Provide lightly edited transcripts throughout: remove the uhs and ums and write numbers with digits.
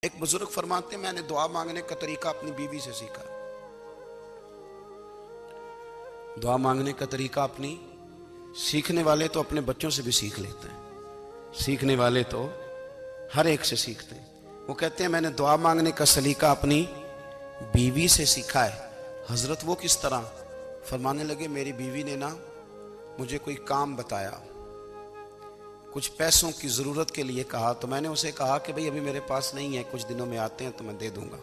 एक बुजुर्ग फरमाते हैं, मैंने दुआ मांगने का तरीका अपनी बीवी से सीखा। दुआ मांगने का तरीका अपनी सीखने वाले तो अपने बच्चों से भी सीख लेते हैं, सीखने वाले तो हर एक से सीखते हैं। वो कहते हैं मैंने दुआ मांगने का सलीका अपनी बीवी से सीखा है। हजरत वो किस तरह? फरमाने लगे मेरी बीवी ने ना मुझे कोई काम बताया, कुछ पैसों की ज़रूरत के लिए कहा, तो मैंने उसे कहा कि भाई अभी मेरे पास नहीं है, कुछ दिनों में आते हैं तो मैं दे दूंगा।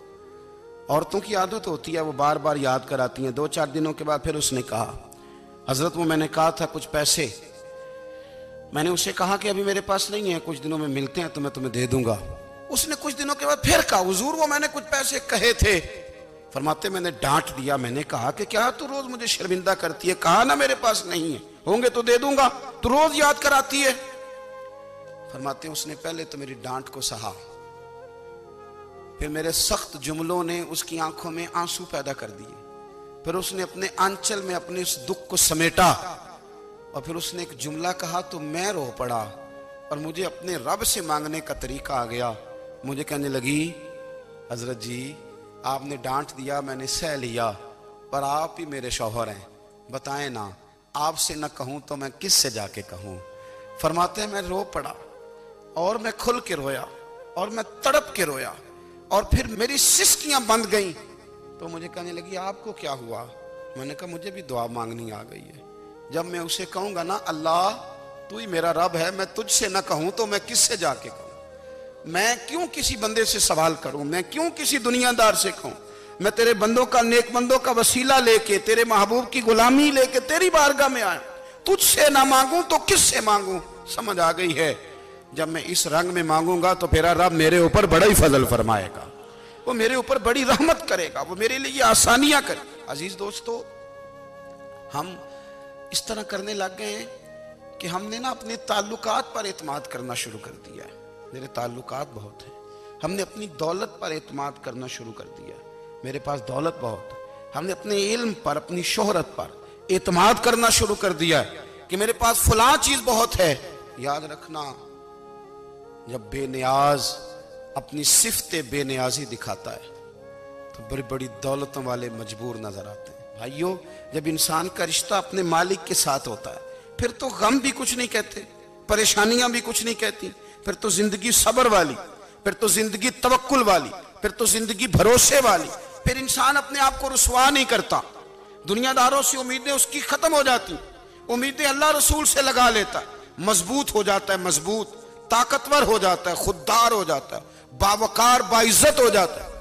औरतों की आदत होती है, वो बार बार याद कराती हैं। 2-4 दिनों के बाद फिर उसने कहा हजरत वो मैंने कहा था कुछ पैसे, मैंने उसे कहा कि अभी मेरे पास नहीं है, कुछ दिनों में मिलते हैं तो मैं तुम्हें दे दूंगा। उसने कुछ दिनों के बाद फिर कहा हुजूर वो मैंने कुछ पैसे कहे थे। फरमाते मैंने डांट दिया, मैंने कहा कि क्या तू रोज मुझे शर्मिंदा करती है, कहा ना मेरे पास नहीं है, होंगे तो दे दूंगा, तू रोज याद कराती है। फरमाते उसने पहले तो मेरी डांट को सहा, फिर मेरे सख्त जुमलों ने उसकी आंखों में आंसू पैदा कर दिए, फिर उसने अपने आंचल में अपने उस दुख को समेटा और फिर उसने एक जुमला कहा तो मैं रो पड़ा और मुझे अपने रब से मांगने का तरीका आ गया। मुझे कहने लगी हजरत जी आपने डांट दिया, मैंने सह लिया, पर आप ही मेरे शौहर हैं, बताएं ना आपसे न कहूं तो मैं किस से जाके कहूं। फरमाते हैं मैं रो पड़ा और मैं खुल के रोया और मैं तड़प के रोया और फिर मेरी सिसकियां बंद गईं। तो मुझे कहने लगी आपको क्या हुआ? मैंने कहा मुझे भी दुआ मांगनी आ गई है। जब मैं उसे कहूंगा ना अल्लाह तू ही मेरा रब है, मैं तुझसे ना कहूं तो मैं किससे जाके कहूं, मैं क्यों किसी बंदे से सवाल करूं, मैं क्यों किसी दुनियादार से कहूं, मैं तेरे बंदों का नेक बंदों का वसीला लेके तेरे महबूब की गुलामी लेके तेरी बारगाह में आया, तुझसे ना मांगूं तो किससे मांगूं। समझ आ गई है? जब मैं इस रंग में मांगूंगा तो मेरा रब मेरे ऊपर बड़ा ही फजल फरमाएगा, वो मेरे ऊपर बड़ी रहमत करेगा, वो मेरे लिए आसानियां करे। अजीज दोस्तों हम इस तरह करने लग गए हैं कि हमने ना अपने ताल्लुकात पर एतमाद करना शुरू कर दिया है। मेरे ताल्लुकात बहुत हैं, हमने अपनी दौलत पर एतमाद करना शुरू कर दिया है, मेरे पास दौलत बहुत है। हमने अपने इल्म पर अपनी शोहरत पर एतमाद करना शुरू कर दिया है कि मेरे पास फलां चीज बहुत है। याद रखना जब बेनियाज अपनी सिफ्ते बेनियाजी दिखाता है तो बड़ी बड़ी दौलतों वाले मजबूर नजर आते हैं। भाइयों जब इंसान का रिश्ता अपने मालिक के साथ होता है फिर तो गम भी कुछ नहीं कहते, परेशानियां भी कुछ नहीं कहती, फिर तो जिंदगी सब्र वाली, फिर तो जिंदगी तवक्कुल वाली, फिर तो जिंदगी भरोसे वाली। फिर इंसान अपने आप को रुसवा नहीं करता, दुनियादारों से उम्मीदें उसकी खत्म हो जाती, उम्मीदें अल्लाह रसूल से लगा लेता है, मजबूत हो जाता है, मजबूत ताकतवर हो जाता है, खुददार हो जाता है, बावकार बाइज्जत हो जाता है।